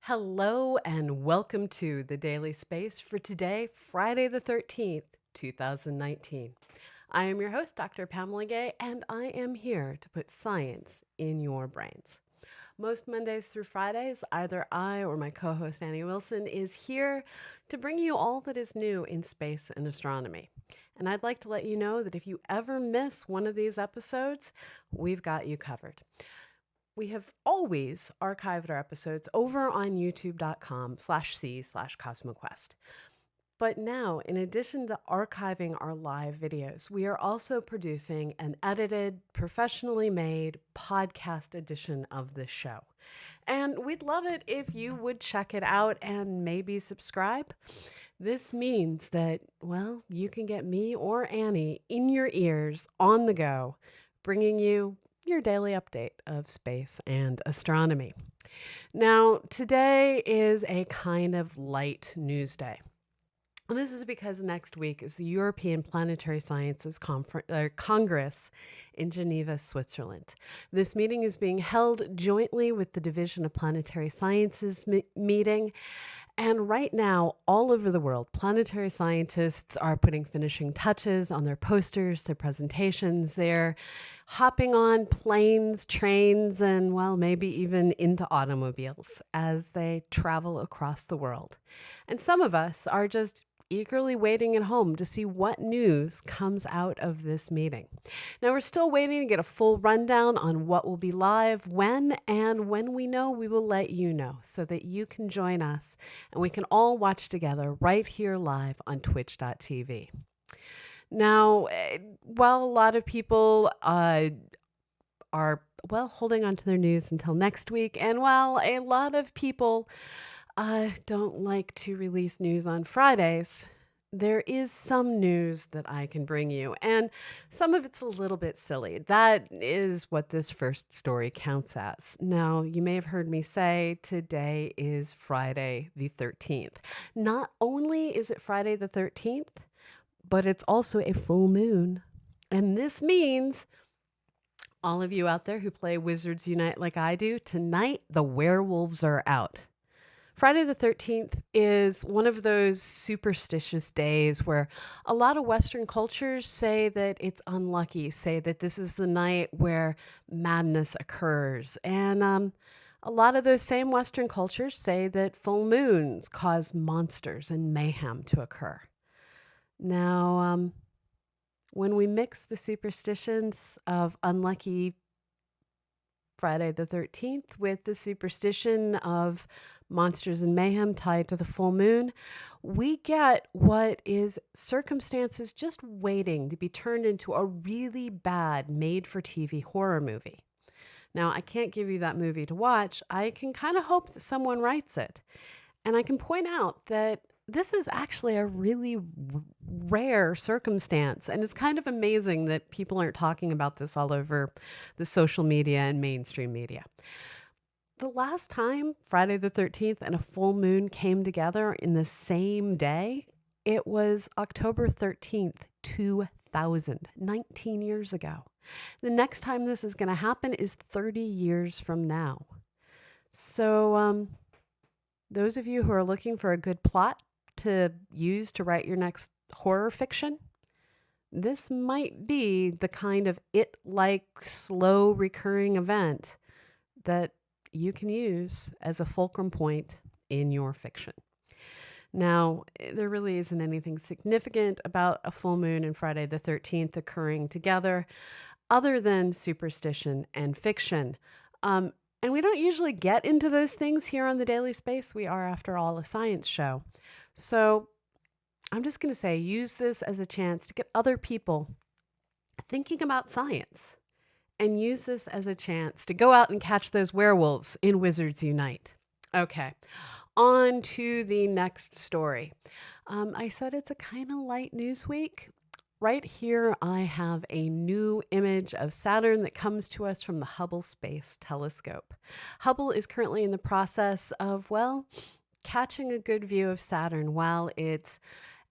Hello and welcome to the Daily Space for today, Friday the 13th, 2019. I am your host, Dr. Pamela Gay, and I am here to put science in your brains. Most Mondays through Fridays, either I or my co-host Annie Wilson is here to bring you all that is new in space and astronomy. And I'd like to let you know that if you ever miss one of these episodes, we've got you covered. We have always archived our episodes over on youtube.com/c/CosmoQuest. But now, in addition to archiving our live videos, we are also producing an edited, professionally made podcast edition of this show. And we'd love it if you would check it out and maybe subscribe. This means that, well, you can get me or Annie in your ears on the go, bringing you your daily update of space and astronomy. Now, today is a kind of light news day. And this is because next week is the European Planetary Sciences Congress in Geneva, Switzerland. This meeting is being held jointly with the Division of Planetary Sciences meeting. And right now, all over the world, planetary scientists are putting finishing touches on their posters, their presentations. They're hopping on planes, trains, and, well, maybe even into automobiles as they travel across the world. And some of us are just eagerly waiting at home to see what news comes out of this meeting. Now, we're still waiting to get a full rundown on what will be live, when, and when we know, we will let you know so that you can join us and we can all watch together right here live on twitch.tv. Now, while a lot of people are, holding on to their news until next week, and while a lot of people don't like to release news on Fridays, there is some news that I can bring you, and some of it's a little bit silly. That is what this first story counts as. Now, you may have heard me say today is Friday the 13th. Not only is it Friday the 13th, but it's also a full moon. And this means all of you out there who play Wizards Unite like I do, tonight the werewolves are out. Friday the 13th is one of those superstitious days where a lot of Western cultures say that it's unlucky, say that this is the night where madness occurs. And a lot of those same Western cultures say that full moons cause monsters and mayhem to occur. Now, when we mix the superstitions of unlucky Friday the 13th with the superstition of monsters and mayhem tied to the full moon, we get what is circumstances just waiting to be turned into a really bad made-for-TV horror movie. Now, I can't give you that movie to watch. I can kind of hope that someone writes it. And I can point out that this is actually a really rare circumstance. And it's kind of amazing that people aren't talking about this all over the social media and mainstream media. The last time Friday the 13th and a full moon came together in the same day, it was October 13th, 2000, 19 years ago. The next time this is going to happen is 30 years from now. So those of you who are looking for a good plot to use to write your next horror fiction, this might be the kind of it-like slow recurring event that you can use as a fulcrum point in your fiction. Now, there really isn't anything significant about a full moon and Friday the 13th occurring together other than superstition and fiction. And we don't usually get into those things here on the Daily Space. We are, after all, a science show. So I'm just going to say, use this as a chance to get other people thinking about science. And use this as a chance to go out and catch those werewolves in Wizards Unite. Okay, on to the next story. I said it's a kind of light news week. Right here, I have a new image of Saturn that comes to us from the Hubble Space Telescope. Hubble is currently in the process of, catching a good view of Saturn while it's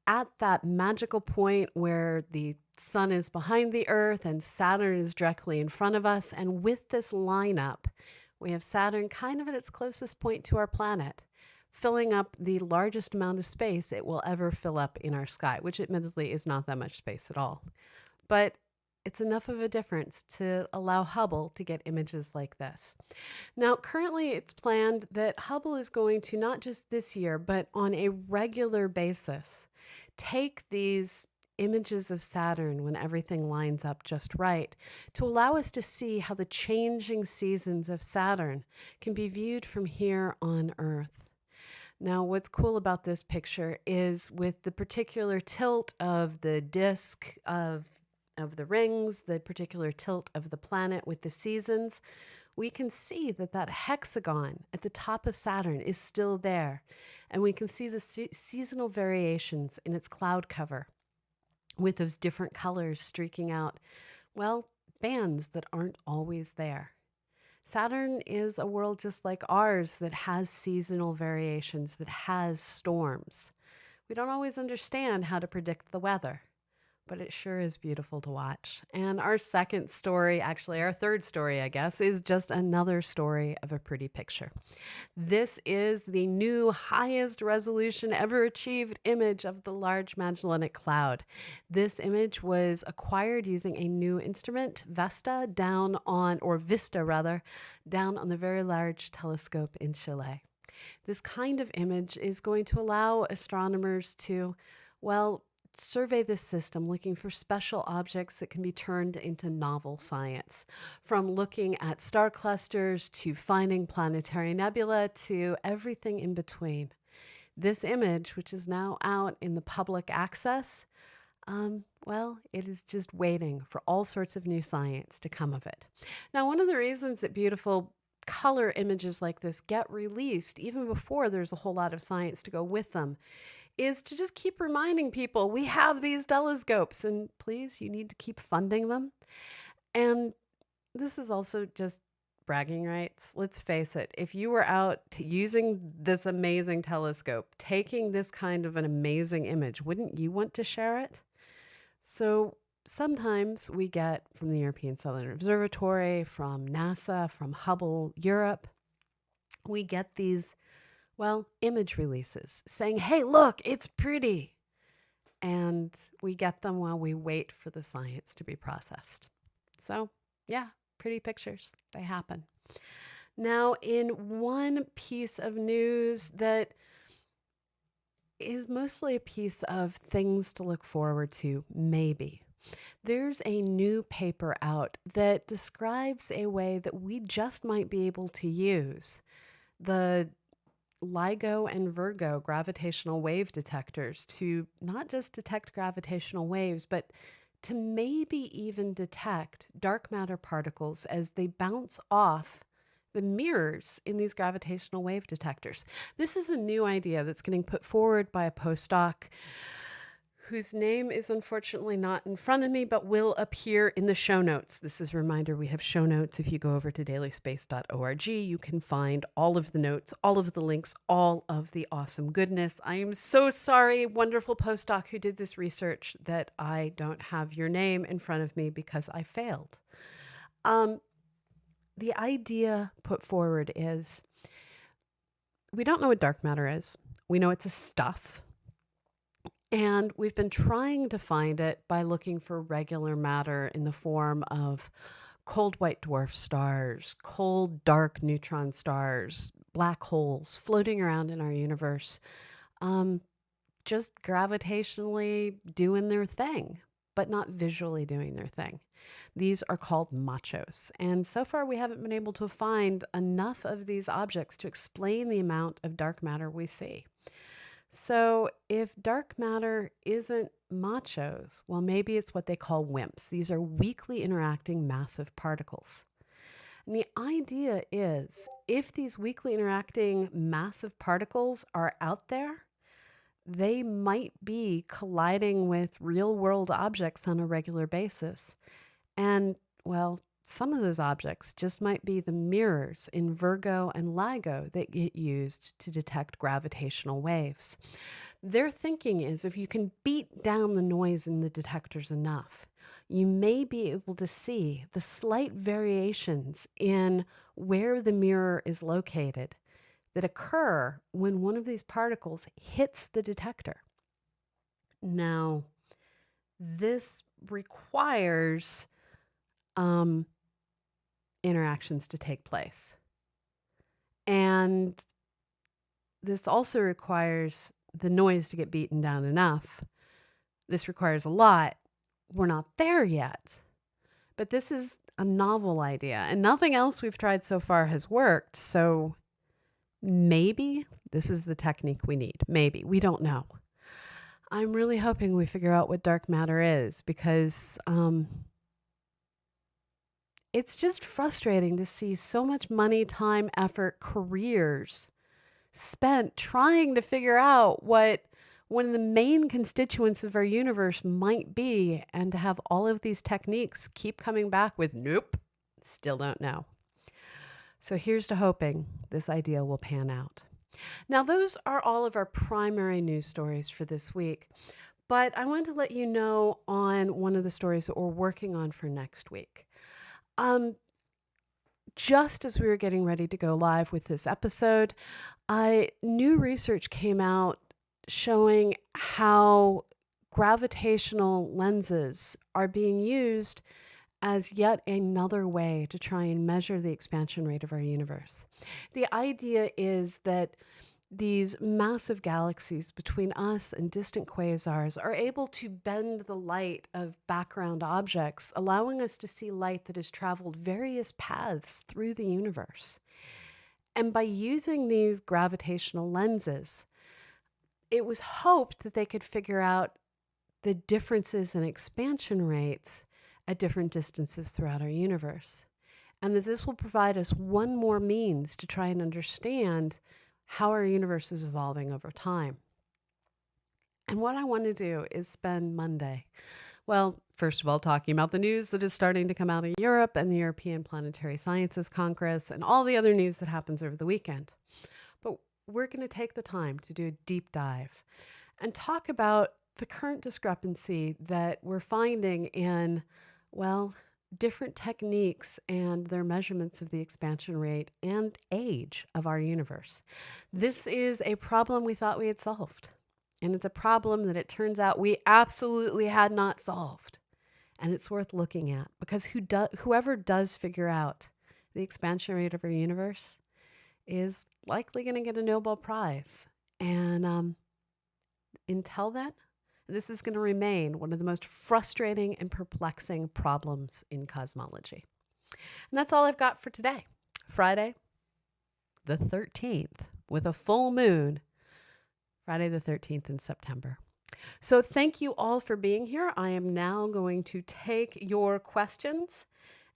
at that magical point where the sun is behind the Earth and Saturn is directly in front of us. And with this lineup, We have Saturn kind of at its closest point to our planet, filling up the largest amount of space it will ever fill up in our sky, which admittedly is not that much space at all. But it's enough of a difference to allow Hubble to get images like this. Now, currently, it's planned that Hubble is going to not just this year, but on a regular basis, take these images of Saturn when everything lines up just right to allow us to see how the changing seasons of Saturn can be viewed from here on Earth. Now, what's cool about this picture is with the particular tilt of the disk of the rings, the particular tilt of the planet with the seasons, we can see that that hexagon at the top of Saturn is still there. And we can see the seasonal variations in its cloud cover with those different colors streaking out, well, bands that aren't always there. Saturn is a world just like ours that has seasonal variations, that has storms. We don't always understand how to predict the weather, but it sure is beautiful to watch. And our second story, actually our third story, I guess, is just another story of a pretty picture. This is the new highest resolution ever achieved image of the Large Magellanic Cloud. This image was acquired using a new instrument, Vista, down on the Very Large Telescope in Chile. This kind of image is going to allow astronomers to, well, survey this system looking for special objects that can be turned into novel science, from looking at star clusters to finding planetary nebula to everything in between. This image, which is now out in the public access, well, it is just waiting for all sorts of new science to come of it. Now, one of the reasons that beautiful color images like this get released, even before there's a whole lot of science to go with them, is to just keep reminding people we have these telescopes and please, you need to keep funding them. And this is also just bragging rights. Let's face it, if you were out using this amazing telescope, taking this kind of an amazing image, wouldn't you want to share it? So sometimes we get from the European Southern Observatory, from NASA, from Hubble, Europe, we get these image releases saying, hey, look, it's pretty. And we get them while we wait for the science to be processed. So, yeah, pretty pictures. They happen. Now, in one piece of news that is mostly a piece of things to look forward to, maybe. There's a new paper out that describes a way that we just might be able to use the LIGO and Virgo gravitational wave detectors to not just detect gravitational waves, but to maybe even detect dark matter particles as they bounce off the mirrors in these gravitational wave detectors. This is a new idea that's getting put forward by a postdoc whose name is unfortunately not in front of me, but will appear in the show notes. This is a reminder, we have show notes. If you go over to dailyspace.org, you can find all of the notes, all of the links, all of the awesome goodness. I am so sorry, wonderful postdoc who did this research, that I don't have your name in front of me because I failed. The idea put forward is, we don't know what dark matter is. We know it's a stuff. And we've been trying to find it by looking for regular matter in the form of cold white dwarf stars, cold dark neutron stars, black holes floating around in our universe, just gravitationally doing their thing, but not visually doing their thing. These are called machos. And so far, we haven't been able to find enough of these objects to explain the amount of dark matter we see. So if dark matter isn't machos, well, maybe it's what they call WIMPs. These are weakly interacting massive particles. And the idea is, if these weakly interacting massive particles are out there, they might be colliding with real-world objects on a regular basis. And, well, some of those objects just might be the mirrors in Virgo and LIGO that get used to detect gravitational waves. Their thinking is, if you can beat down the noise in the detectors enough, you may be able to see the slight variations in where the mirror is located that occur when one of these particles hits the detector. Now, this requires interactions to take place. And this also requires the noise to get beaten down enough. This requires a lot. We're not there yet. But this is a novel idea, and nothing else we've tried so far has worked. So maybe this is the technique we need. Maybe. We don't know. I'm really hoping we figure out what dark matter is, because it's just frustrating to see so much money, time, effort, careers spent trying to figure out what one of the main constituents of our universe might be, and to have all of these techniques keep coming back with nope, still don't know. So here's to hoping this idea will pan out. Now, those are all of our primary news stories for this week, but I wanted to let you know on one of the stories that we're working on for next week. Just as we were getting ready to go live with this episode, new research came out showing how gravitational lenses are being used as yet another way to try and measure the expansion rate of our universe. The idea is that these massive galaxies between us and distant quasars are able to bend the light of background objects, allowing us to see light that has traveled various paths through the universe. And by using these gravitational lenses, it was hoped that they could figure out the differences in expansion rates at different distances throughout our universe, and that this will provide us one more means to try and understand how our universe is evolving over time. And what I want to do is spend Monday, well, first of all, talking about the news that is starting to come out of Europe and the European Planetary Sciences Congress and all the other news that happens over the weekend. But we're going to take the time to do a deep dive and talk about the current discrepancy that we're finding in, well, different techniques and their measurements of the expansion rate and age of our universe. This is a problem we thought we had solved, and it's a problem that it turns out we absolutely had not solved. And it's worth looking at, because whoever does figure out the expansion rate of our universe is likely going to get a Nobel Prize. And until then, this is going to remain one of the most frustrating and perplexing problems in cosmology. And that's all I've got for today. Friday, the 13th, with a full moon, Friday the 13th in September. So thank you all for being here. I am now going to take your questions.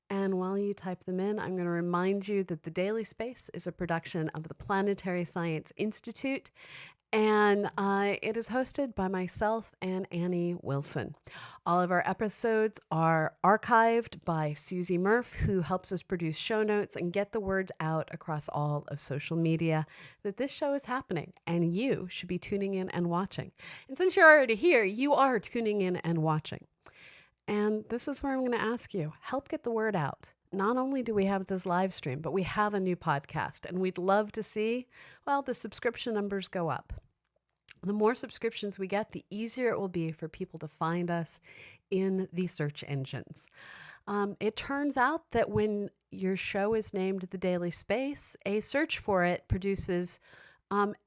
And while you type them in, I'm going to remind you that The Daily Space is a production of the Planetary Science Institute, and it is hosted by myself and Annie Wilson. All of our episodes are archived by Susie Murph, who helps us produce show notes and get the word out across all of social media that this show is happening, and you should be tuning in and watching. And since you're already here, you are tuning in and watching. And this is where I'm going to ask you, help get the word out. Not only do we have this live stream, but we have a new podcast, and we'd love to see, well, the subscription numbers go up. The more subscriptions we get, the easier it will be for people to find us in the search engines. It turns out that when your show is named The Daily Space, a search for it produces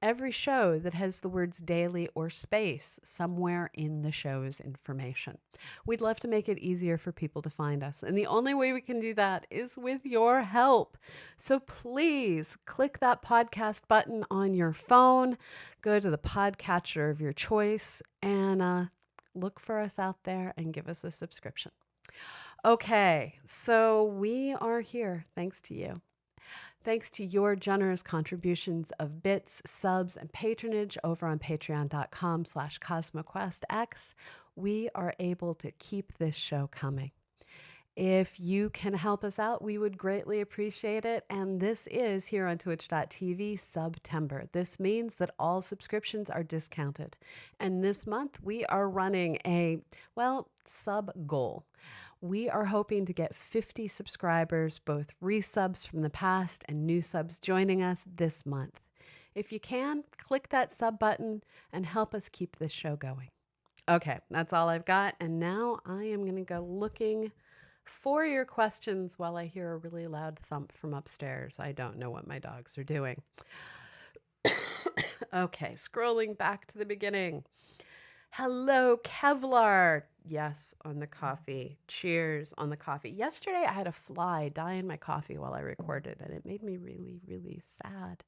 every show that has the words daily or space somewhere in the show's information. We'd love to make it easier for people to find us, and the only way we can do that is with your help. So please click that podcast button on your phone, go to the podcatcher of your choice, and look for us out there and give us a subscription. Okay, so we are here thanks to you. Thanks to your generous contributions of bits, subs, and patronage over on patreon.com/CosmoQuestX, we are able to keep this show coming. If you can help us out, we would greatly appreciate it. And this is here on twitch.tv September. This means that all subscriptions are discounted. And this month we are running a, well, sub goal. We are hoping to get 50 subscribers, both resubs from the past and new subs joining us this month. If you can, click that sub button and help us keep this show going. Okay, that's all I've got. And now I am going to go looking for your questions while I hear a really loud thump from upstairs. I don't know what my dogs are doing. Okay, scrolling back to the beginning. Hello, Kevlar. Yes, on the coffee. Cheers on the coffee. Yesterday, I had a fly die in my coffee while I recorded, and it made me really, really sad.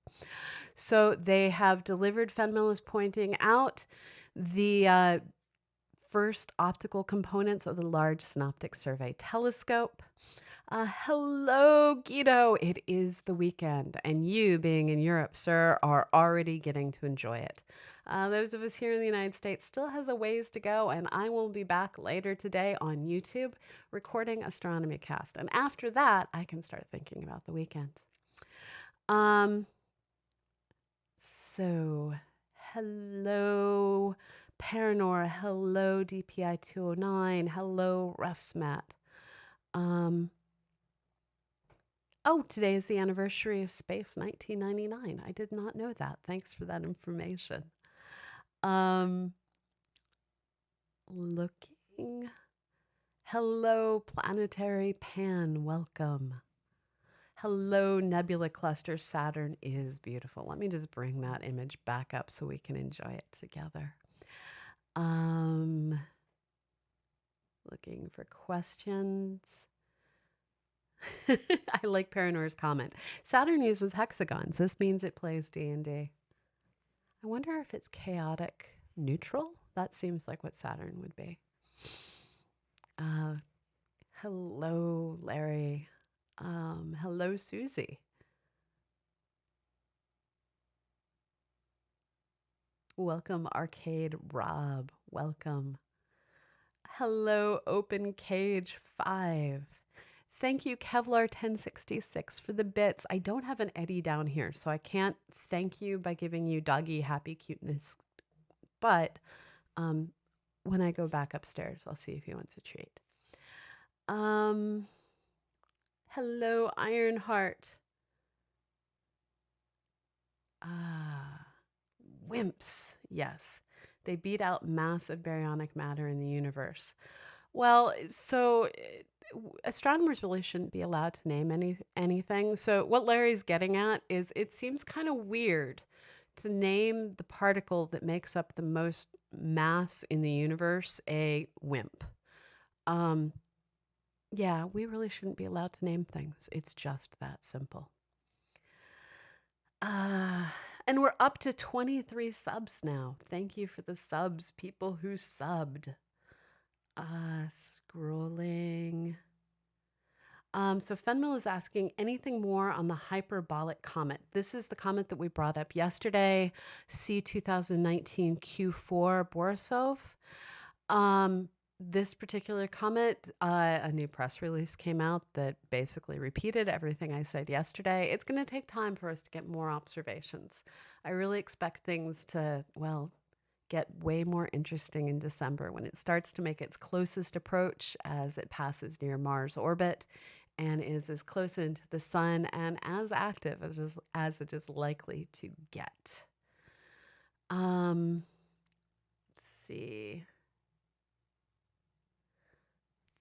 So they have delivered, Fenmil is pointing out, the first optical components of the Large Synoptic Survey Telescope. Hello, Guido. It is the weekend, and you, being in Europe, sir, are already getting to enjoy it. Those of us here in the United States still has a ways to go, and I will be back later today on YouTube recording Astronomy Cast. And after that, I can start thinking about the weekend. So, hello, Paranor. Hello, DPI 209. Hello, Refsmat. Oh, today is the anniversary of Space 1999. I did not know that. Thanks for that information. Looking. Hello, Planetary Pan. Welcome. Hello, Nebula Cluster. Saturn is beautiful. Let me just bring that image back up so we can enjoy it together. Looking for questions. I like Paranor's comment. Saturn uses hexagons. This means it plays D&D. I wonder if it's chaotic neutral. That seems like what Saturn would be. Hello, Larry. Hello, Susie. Welcome, Arcade Rob. Welcome. Hello, Open Cage 5. Thank you, Kevlar 1066 for the bits. I don't have an Eddie down here, so I can't thank you by giving you doggy happy cuteness. But when I go back upstairs, I'll see if he wants a treat. Hello, Ironheart. Wimps. Yes, they beat out massive baryonic matter in the universe. Well, so astronomers really shouldn't be allowed to name anything. So what Larry's getting at is it seems kind of weird to name the particle that makes up the most mass in the universe a WIMP. Yeah, we really shouldn't be allowed to name things. It's just that simple. And we're up to 23 subs now. Thank you for the subs, people who subbed. Scrolling. So Fenmil is asking anything more on the hyperbolic comet. This is the comet that we brought up yesterday, C2019 Q4 Borisov. This particular comet, a new press release came out that basically repeated everything I said yesterday. It's going to take time for us to get more observations. I really expect things to, well, get way more interesting in December when it starts to make its closest approach as it passes near Mars orbit and is as close into the sun and as active as it is likely to get. Let's see.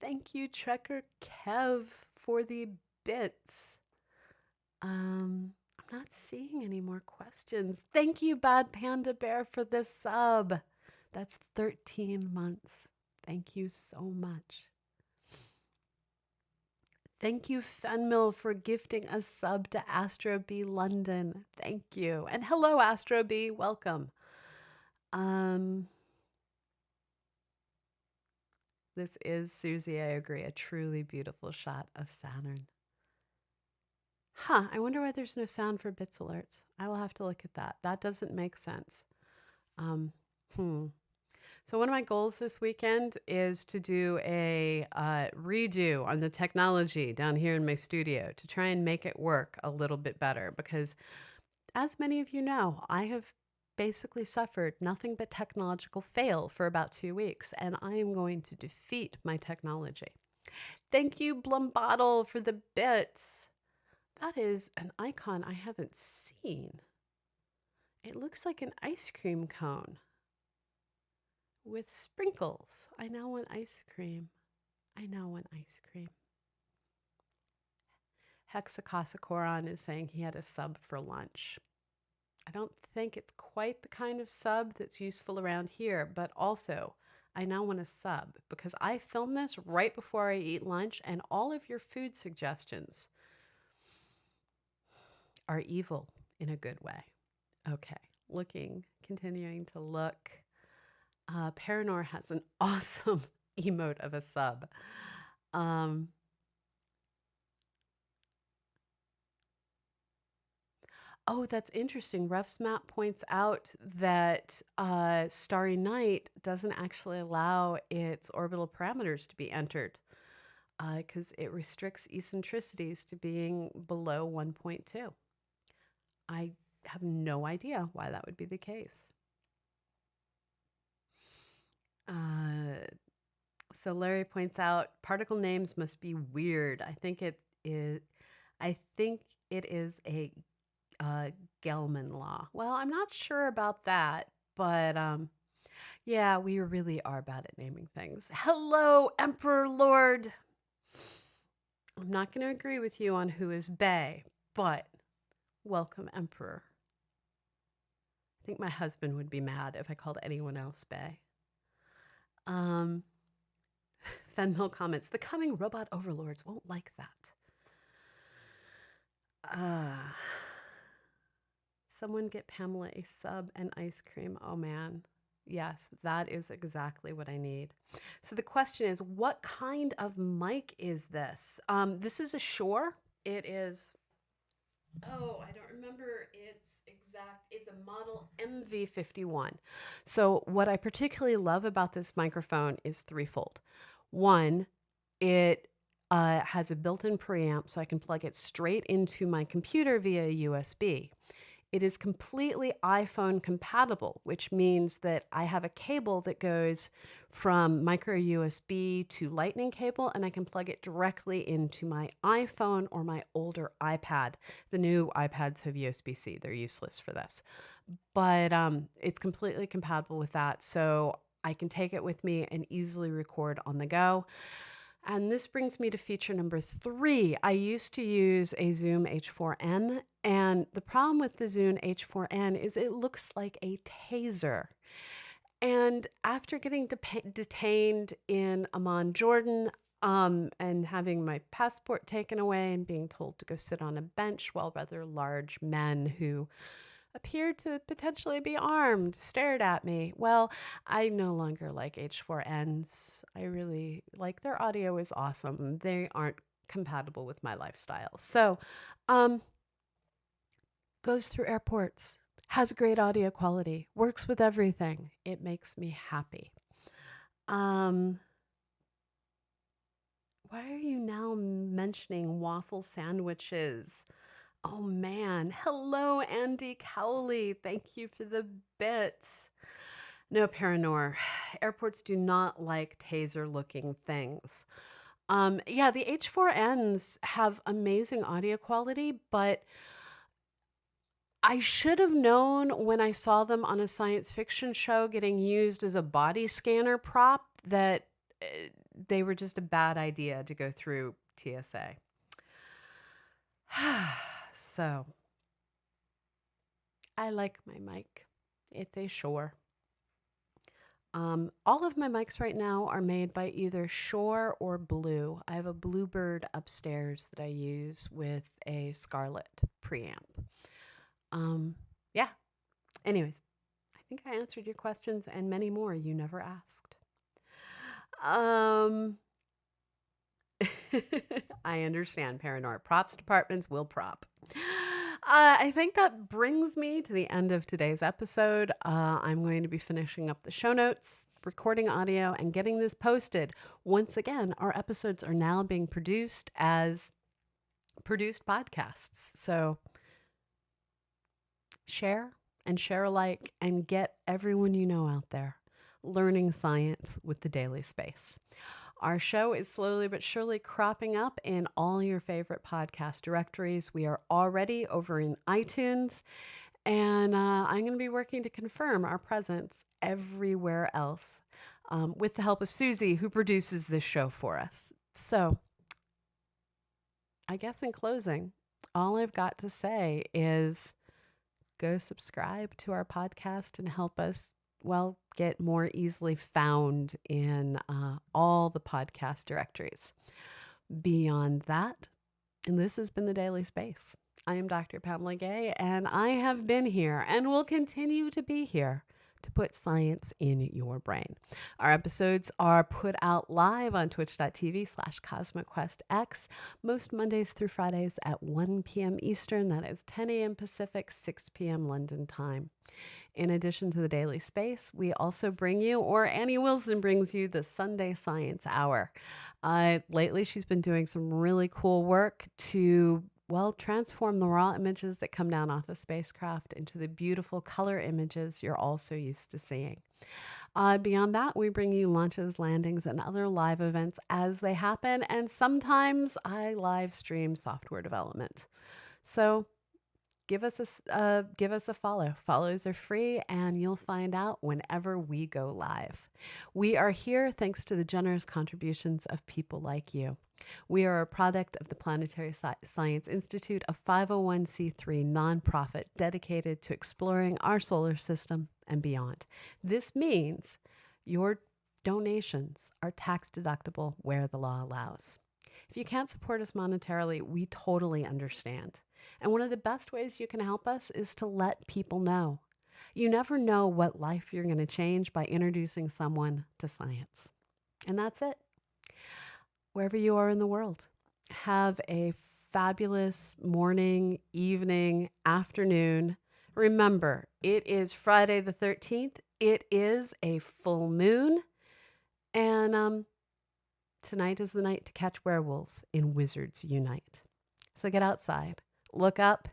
Thank you, Trekker Kev, for the bits. I'm not seeing any more questions. Thank you, Bad Panda Bear, for this sub. That's 13 months. Thank you so much. Thank you, Fenmil, for gifting a sub to Astro B London. Thank you. And hello, Astro B. Welcome. This is, Susie, I agree, a truly beautiful shot of Saturn. I wonder why there's no sound for bits alerts. I will have to look at that. That doesn't make sense. So one of my goals this weekend is to do a redo on the technology down here in my studio to try and make it work a little bit better because, as many of you know, I have basically suffered nothing but technological fail for about 2 weeks, and I am going to defeat my technology. Thank you, Blumbottle, for the bits. That is an icon I haven't seen. It looks like an ice cream cone with sprinkles. I now want ice cream. I now want ice cream. Hexacosacoron is saying he had a sub for lunch. I don't think it's quite the kind of sub that's useful around here, but also I now want a sub because I film this right before I eat lunch, and all of your food suggestions are evil in a good way. Okay, continuing to look. Paranor has an awesome emote of a sub. Oh, that's interesting. Ruff's map points out that Starry Night doesn't actually allow its orbital parameters to be entered because it restricts eccentricities to being below 1.2. I have no idea why that would be the case. So Larry points out particle names must be weird. I think it is. I think it is a Gelman law. Well, I'm not sure about that, but yeah, we really are bad at naming things. Hello, Emperor Lord. I'm not going to agree with you on who is Bay, but welcome, Emperor. I think my husband would be mad if I called anyone else Bay. Fenmill comments, the coming robot overlords won't like that. Someone get Pamela a sub and ice cream. Oh man. Yes, that is exactly what I need. So the question is, what kind of mic is this? This is a Shure. It is, oh, I don't remember its exact, it's a model MV51. So what I particularly love about this microphone is threefold. One, it has a built-in preamp, so I can plug it straight into my computer via USB. It is completely iPhone compatible, which means that I have a cable that goes from micro USB to lightning cable, and I can plug it directly into my iPhone or my older iPad. The new iPads have USB-C. They're useless for this. But it's completely compatible with that, so I can take it with me and easily record on the go. And this brings me to feature number 3. I used to use a Zoom H4n, and the problem with the Zoom H4n is it looks like a taser. And after getting detained in Amman, Jordan, and having my passport taken away and being told to go sit on a bench while rather large men who appeared to potentially be armed, stared at me. Well, I no longer like H4Ns. I really like their audio is awesome. They aren't compatible with my lifestyle. So, goes through airports, has great audio quality, works with everything. It makes me happy. Why are you now mentioning waffle sandwiches? Oh man. Hello, Andy Cowley. Thank you for the bits. No, Paranor. Airports do not like taser looking things. Yeah, the H4Ns have amazing audio quality, but I should have known when I saw them on a science fiction show getting used as a body scanner prop that they were just a bad idea to go through TSA. So, I like my mic. It's a Shure. All of my mics right now are made by either Shure or Blue. I have a Bluebird upstairs that I use with a Scarlett preamp. Yeah. Anyways, I think I answered your questions and many more you never asked. I understand, Paranor. Props departments will prop. I think that brings me to the end of today's episode. I'm going to be finishing up the show notes, recording audio, and getting this posted. Once again, our episodes are now being produced as produced podcasts. So share and share alike and get everyone you know out there learning science with the Daily Space. Our show is slowly but surely cropping up in all your favorite podcast directories. We are already over in iTunes, and I'm going to be working to confirm our presence everywhere else with the help of Susie, who produces this show for us. So, I guess in closing, all I've got to say is go subscribe to our podcast and help us, well, get more easily found in all the podcast directories. Beyond that, and this has been the Daily Space. I am Dr. Pamela Gay, and I have been here and will continue to be here to put science in your brain. Our episodes are put out live on twitch.tv/CosmoQuestX most Mondays through Fridays at 1 p.m. Eastern. That is 10 a.m. Pacific, 6 p.m. London time. In addition to the Daily Space, we also bring you, or Annie Wilson brings you, the Sunday Science Hour. Lately, she's been doing some really cool work to, well, transform the raw images that come down off a spacecraft into the beautiful color images you're all so used to seeing. Beyond that, we bring you launches, landings, and other live events as they happen, and sometimes I live stream software development. So give us a follow. Follows are free, and you'll find out whenever we go live. We are here thanks to the generous contributions of people like you. We are a product of the Planetary Science Institute, a 501c3 nonprofit dedicated to exploring our solar system and beyond. This means your donations are tax deductible where the law allows. If you can't support us monetarily, we totally understand. And one of the best ways you can help us is to let people know. You never know what life you're going to change by introducing someone to science. And that's it. Wherever you are in the world, have a fabulous morning, evening, afternoon. Remember, it is Friday the 13th. It is a full moon. And tonight is the night to catch werewolves in Wizards Unite. So get outside, look up,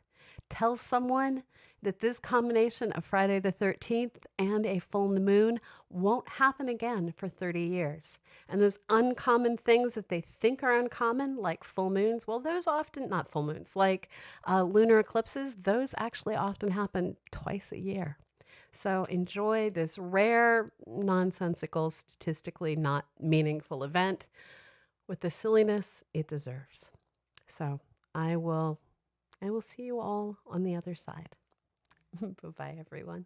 tell someone that this combination of Friday the 13th and a full moon won't happen again for 30 years. And those uncommon things that they think are uncommon, like full moons, well, those often, not full moons, like lunar eclipses, those actually often happen twice a year. So enjoy this rare, nonsensical, statistically not meaningful event with the silliness it deserves. So I will see you all on the other side. Bye-bye, everyone.